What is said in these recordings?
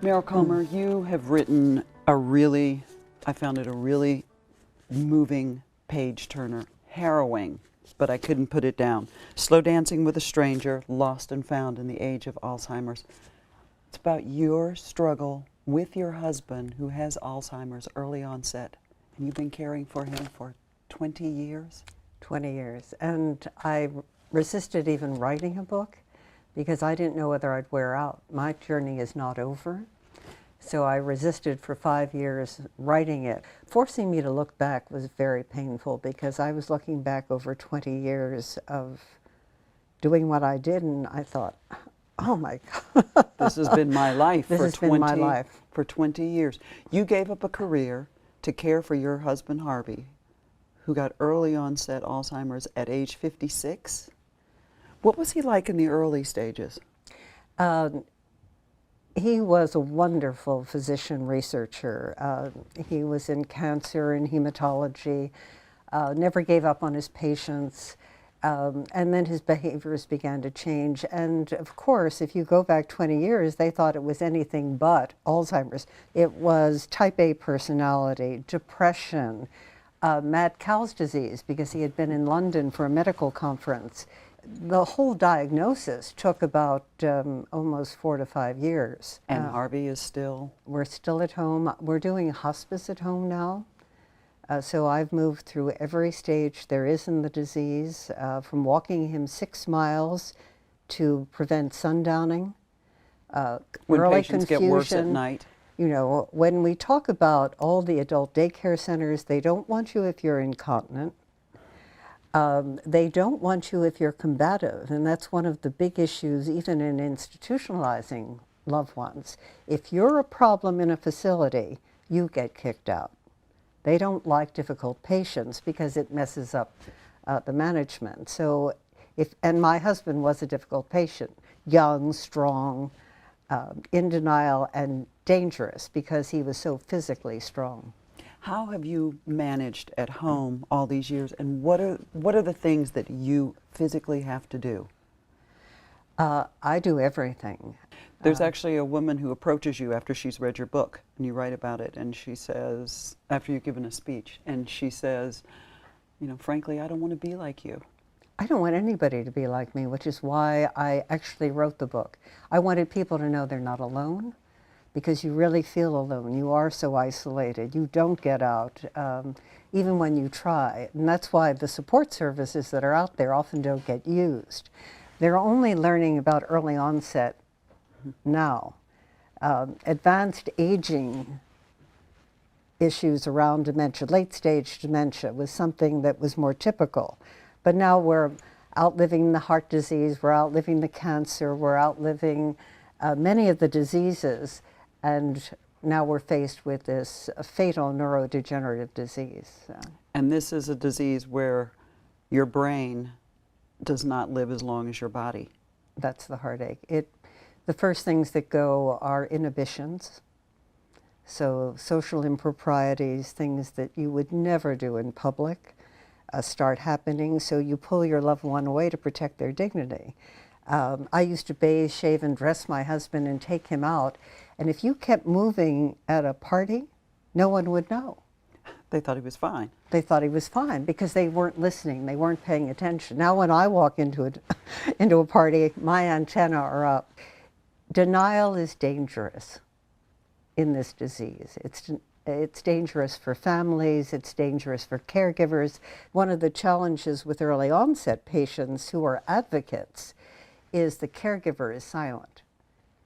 Meryl Comer, you have written I found it a really moving page turner, harrowing, but I couldn't put it down. Slow Dancing with a Stranger, Lost and Found in the Age of Alzheimer's. It's about your struggle with your husband who has Alzheimer's early onset, and you've been caring for him for 20 years? 20 years. And I resisted even writing a book because I didn't know whether I'd wear out. My journey is not over. So I resisted for 5 years writing it. Forcing me to look back was very painful because I was looking back over 20 years of doing what I did, and I thought, oh my God. This has been my life This for has been my life. For 20 years. You gave up a career to care for your husband, Harvey, who got early onset Alzheimer's at age 56. What was he like in the early stages? He was a wonderful physician researcher. He was in cancer and hematology, never gave up on his patients, and then his behaviors began to change. And of course, if you go back 20 years, they thought it was anything but Alzheimer's. It was type A personality, depression, mad cow's disease, because he had been in London for a medical conference. The whole diagnosis took about almost 4 to 5 years. And Harvey is still? We're still at home. We're doing hospice at home now. So I've moved through every stage there is in the disease, from walking him 6 miles to prevent sundowning. When early patients confusion. get worse at night? You know, when we talk about all the adult daycare centers, they don't want you if you're incontinent. They don't want you if you're combative, and that's one of the big issues even in institutionalizing loved ones. If you're a problem in a facility, you get kicked out. They don't like difficult patients because it messes up the management. So and my husband was a difficult patient, young, strong, in denial, and dangerous because he was so physically strong. How have you managed at home all these years, and what are the things that you physically have to do? I do everything. There's actually a woman who approaches you after she's read your book, and you write about it, and she says, after you've given a speech, and she says, you know, frankly, I don't want to be like you. I don't want anybody to be like me, which is why I actually wrote the book. I wanted people to know they're not alone, because you really feel alone. You are so isolated. You don't get out, even when you try. And that's why the support services that are out there often don't get used. They're only learning about early onset now. Advanced aging issues around dementia, late stage dementia, was something that was more typical. But now we're outliving the heart disease, we're outliving the cancer, we're outliving many of the diseases. And now we're faced with this fatal neurodegenerative disease. And this is a disease where your brain does not live as long as your body. That's the heartache. The first things that go are inhibitions. So social improprieties, things that you would never do in public, start happening. So you pull your loved one away to protect their dignity. I used to bathe, shave, and dress my husband and take him out. And if you kept moving at a party, no one would know. They thought he was fine. They thought he was fine because they weren't listening. They weren't paying attention. Now when I walk into a party, my antennae are up. Denial is dangerous in this disease. It's dangerous for families. It's dangerous for caregivers. One of the challenges with early onset patients who are advocates is the caregiver is silent,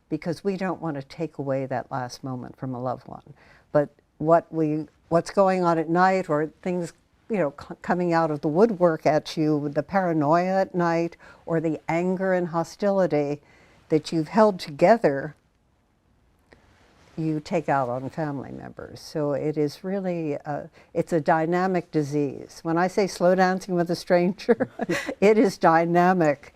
because we don't want to take away that last moment from a loved one. But what's going on at night, or things, you know, coming out of the woodwork at you, the paranoia at night, or the anger and hostility that you've held together, you take out on family members. So it is really, it's a dynamic disease. When I say slow dancing with a stranger, it is dynamic.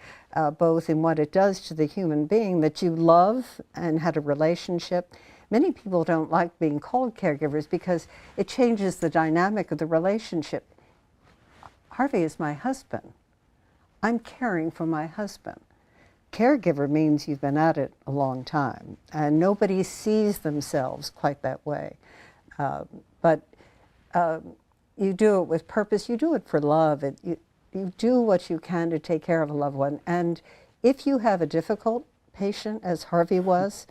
Both in what it does to the human being that you love and had a relationship. Many people don't like being called caregivers because it changes the dynamic of the relationship. Harvey is my husband. I'm caring for my husband. caregiver means you've been at it a long time, and nobody sees themselves quite that way. But you do it with purpose. You do it for love. You do what you can to take care of a loved one. And if you have a difficult patient, as Harvey was,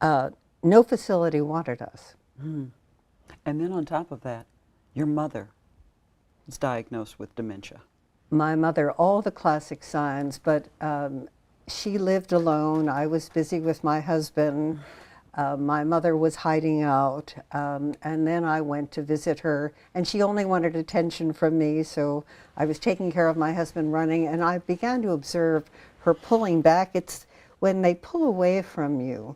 no facility wanted us. Mm. And then on top of that, your mother is diagnosed with dementia. My mother, all the classic signs, but she lived alone. I was busy with my husband. My mother was hiding out, and then I went to visit her, and she only wanted attention from me, so I was taking care of my husband running, and I began to observe her pulling back. It's when they pull away from you,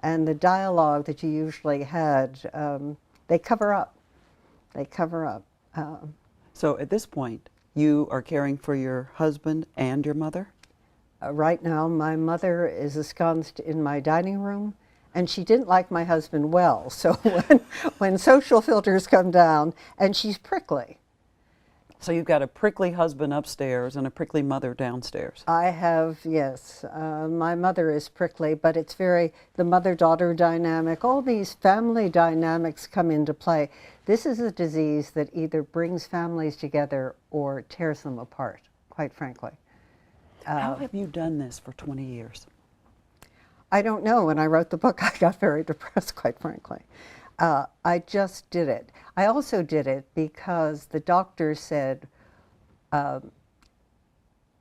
and the dialogue that you usually had, they cover up. They cover up. So at this point, you are caring for your husband and your mother? Right now, my mother is ensconced in my dining room, and she didn't like my husband well. So when social filters come down, and she's prickly. So you've got a prickly husband upstairs and a prickly mother downstairs. I have, yes. My mother is prickly, but it's the mother-daughter dynamic, all these family dynamics come into play. This is a disease that either brings families together or tears them apart, quite frankly. How have you done this for 20 years? I don't know. When I wrote the book, I got very depressed, quite frankly. I just did it. I also did it because the doctor said,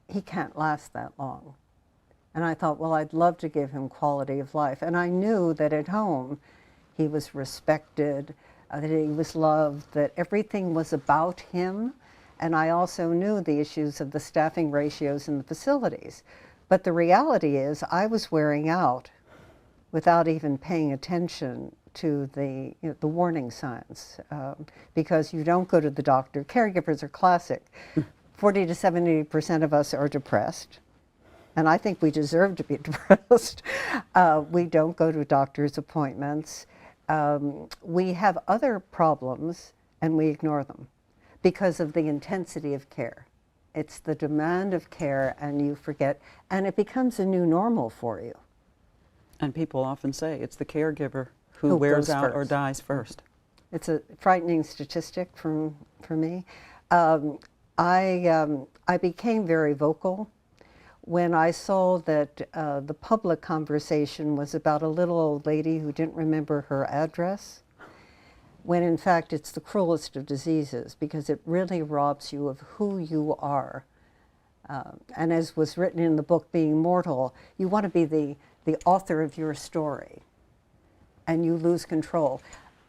he can't last that long. And I thought, well, I'd love to give him quality of life. And I knew that at home he was respected, that he was loved, that everything was about him. And I also knew the issues of the staffing ratios in the facilities. But the reality is I was wearing out without even paying attention to the warning signs, because you don't go to the doctor. Caregivers are classic. 40 to 70% of us are depressed, and I think we deserve to be depressed. We don't go to doctor's appointments. We have other problems, and we ignore them because of the intensity of care. It's the demand of care, and you forget, and it becomes a new normal for you. And people often say it's the caregiver who wears out or dies first. It's a frightening statistic for me. I became very vocal when I saw that the public conversation was about a little old lady who didn't remember her address, when in fact it's the cruelest of diseases because it really robs you of who you are. And as was written in the book, Being Mortal, you want to be the author of your story, and you lose control.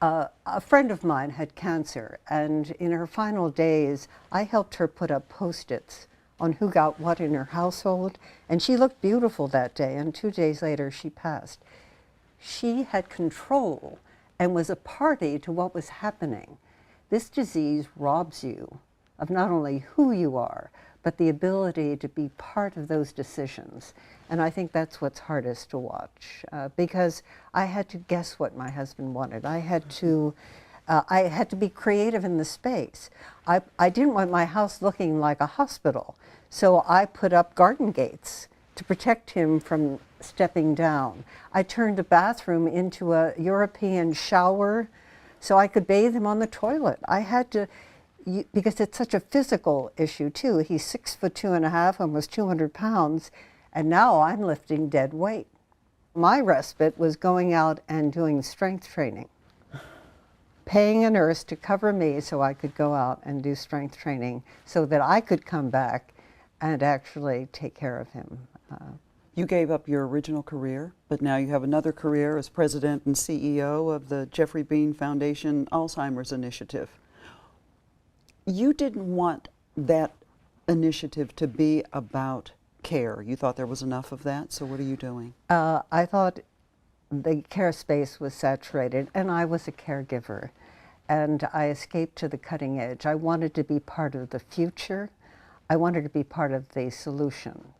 A friend of mine had cancer, and in her final days, I helped her put up Post-its on who got what in her household, and she looked beautiful that day, and 2 days later she passed. She had control and was a party to what was happening. This disease robs you of not only who you are, but the ability to be part of those decisions. And I think that's what's hardest to watch, because I had to guess what my husband wanted. I had to be creative in the space. I didn't want my house looking like a hospital, so I put up garden gates to protect him from stepping down. I turned a bathroom into a European shower so I could bathe him on the toilet. I had to, because it's such a physical issue too. He's 6'2.5", almost 200 pounds, and now I'm lifting dead weight. My respite was going out and doing strength training, paying a nurse to cover me so I could go out and do strength training so that I could come back and actually take care of him. You gave up your original career, but now you have another career as president and CEO of the Jeffrey Bean Foundation Alzheimer's Initiative. You didn't want that initiative to be about care. You thought there was enough of that, so what are you doing? I thought the care space was saturated, and I was a caregiver, and I escaped to the cutting edge. I wanted to be part of the future. I wanted to be part of the solution,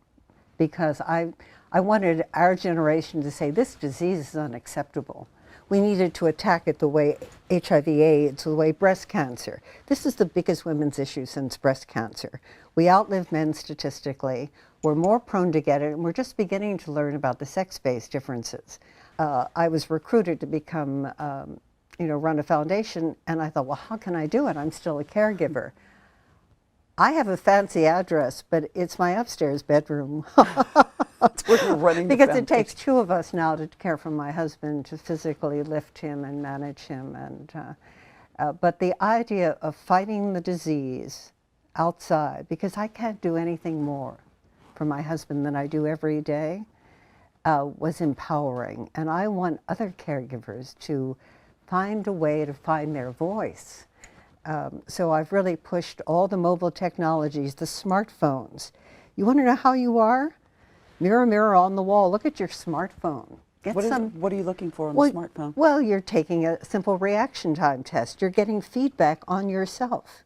because I wanted our generation to say, this disease is unacceptable. We needed to attack it the way HIV/AIDS, the way breast cancer. This is the biggest women's issue since breast cancer. We outlive men statistically. we're more prone to get it, and we're just beginning to learn about the sex-based differences. I was recruited to become, run a foundation, and I thought, well, how can I do it? I'm still a caregiver. I have a fancy address, but it's my upstairs bedroom. That's where you're running the Because it foundation. takes two of us now to care for my husband, to physically lift him and manage him. But the idea of fighting the disease outside, because I can't do anything more for my husband than I do every day, was empowering. And I want other caregivers to find a way to find their voice. So I've really pushed all the mobile technologies, the smartphones. You want to know how you are? Mirror, mirror on the wall, look at your smartphone. What are you looking for on the smartphone? Well, you're taking a simple reaction time test. You're getting feedback on yourself.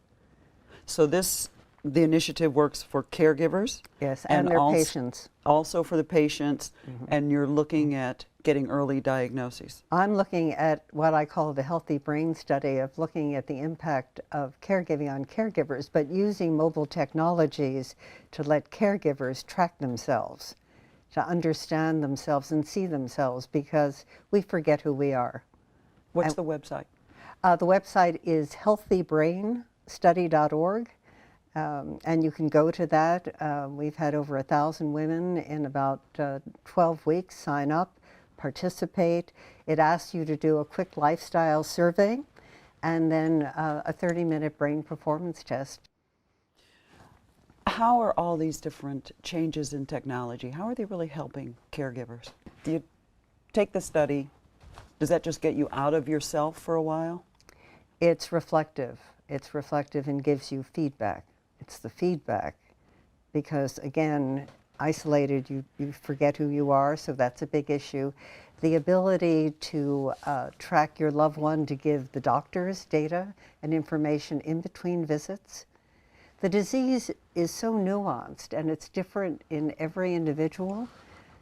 So the initiative works for caregivers? Yes, and their patients. Also for the patients, and you're looking at getting early diagnoses. I'm looking at what I call the healthy brain study, of looking at the impact of caregiving on caregivers, but using mobile technologies to let caregivers track themselves, to understand themselves and see themselves, because we forget who we are. What's the website? The website is healthybrainstudy.org. And you can go to that. We've had over 1,000 women in about 12 weeks sign up, participate. It asks you to do a quick lifestyle survey and then a 30-minute brain performance test. How are all these different changes in technology, how are they really helping caregivers? Do you take the study, does that just get you out of yourself for a while? It's reflective. It's reflective and gives you feedback. It's the feedback, because again, isolated, you forget who you are, so that's a big issue. The ability to track your loved one, to give the doctors data and information in between visits. The disease is so nuanced and it's different in every individual.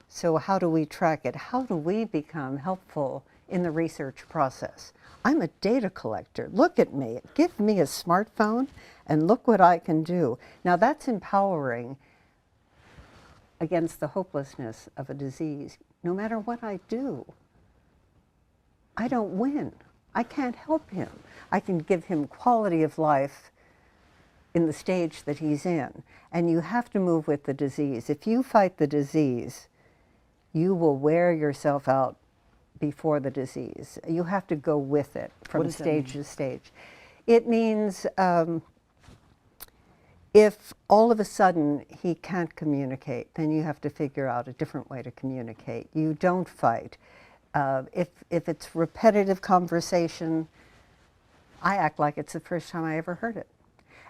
So how do we track it? How do we become helpful in the research process? I'm a data collector. Look at me. Give me a smartphone and look what I can do. Now that's empowering against the hopelessness of a disease. No matter what I do, I don't win. I can't help him. I can give him quality of life in the stage that he's in. And you have to move with the disease. If you fight the disease, you will wear yourself out before the disease. You have to go with it from stage to stage. It means if all of a sudden he can't communicate, then you have to figure out a different way to communicate. You don't fight. If it's repetitive conversation, I act like it's the first time I ever heard it.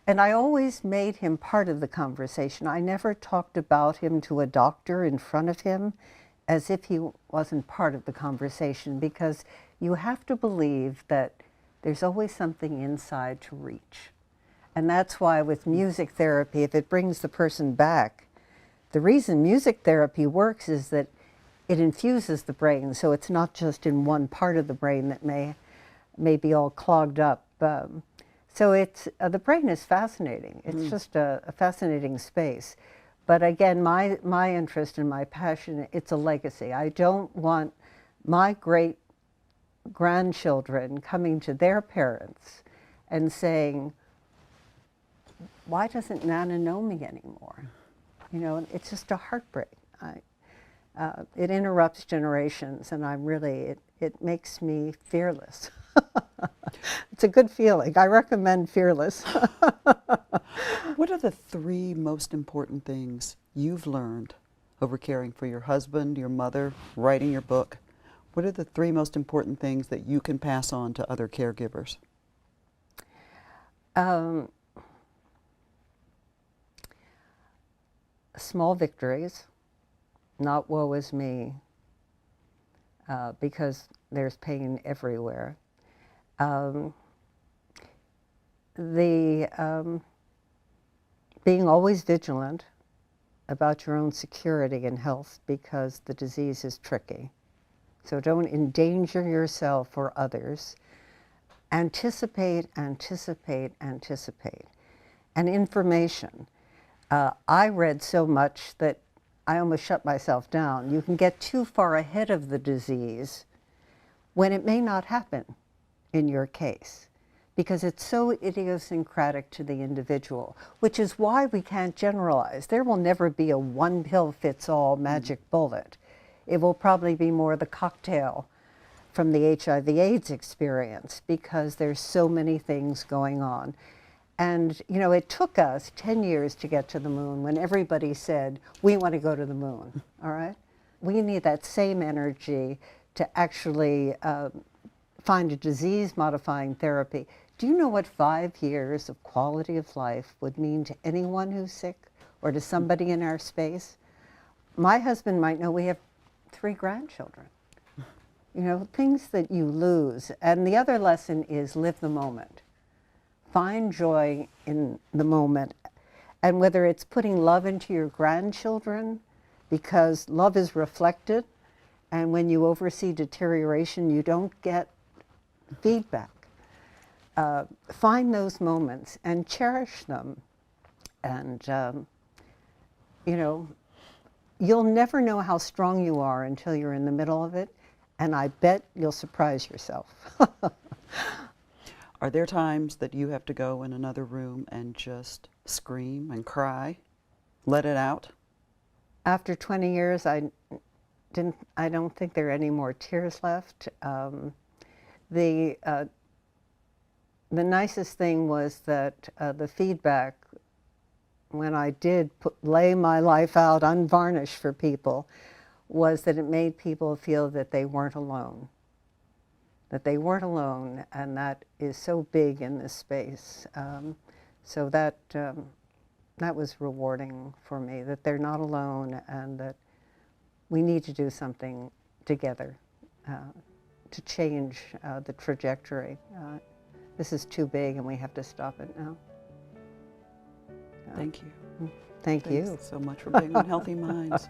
And I always made him part of the conversation. I never talked about him to a doctor in front of him as if he wasn't part of the conversation, because you have to believe that there's always something inside to reach. And that's why with music therapy, if it brings the person back, the reason music therapy works is that it infuses the brain, so it's not just in one part of the brain that may be all clogged up. So it's the brain is fascinating. It's just a fascinating space. But again, my interest and my passion, it's a legacy. I don't want my great-grandchildren coming to their parents and saying, why doesn't Nana know me anymore? You know, it's just a heartbreak. It interrupts generations, and it makes me fearless. It's a good feeling. I recommend Fearless. What are the 3 most important things you've learned over caring for your husband, your mother, writing your book? What are the 3 most important things that you can pass on to other caregivers? Small victories, not woe is me, because there's pain everywhere. Being always vigilant about your own security and health, because the disease is tricky. So don't endanger yourself or others. Anticipate, anticipate, anticipate. And information. I read so much that I almost shut myself down. You can get too far ahead of the disease when it may not happen in your case, because it's so idiosyncratic to the individual, which is why we can't generalize. There will never be a one-pill-fits-all magic bullet. It will probably be more the cocktail from the HIV/AIDS experience, because there's so many things going on. And, you know, it took us 10 years to get to the moon when everybody said, we want to go to the moon, all right? We need that same energy to actually find a disease-modifying therapy. Do you know what 5 years of quality of life would mean to anyone who's sick or to somebody in our space? My husband might know we have 3 grandchildren. You know, things that you lose. And the other lesson is live the moment. Find joy in the moment. And whether it's putting love into your grandchildren, because love is reflected, and when you oversee deterioration, you don't get feedback. Find those moments and cherish them. And, you know, you'll never know how strong you are until you're in the middle of it. And I bet you'll surprise yourself. Are there times that you have to go in another room and just scream and cry, let it out? After 20 years, I don't think there are any more tears left. The nicest thing was that the feedback, when I did lay my life out unvarnished for people, was that it made people feel that they weren't alone. That they weren't alone, and that is so big in this space. So that was rewarding for me, that they're not alone and that we need to do something together to change the trajectory. This is too big and we have to stop it now. Thank you. Thank you. Thanks so much for being on Healthy Minds.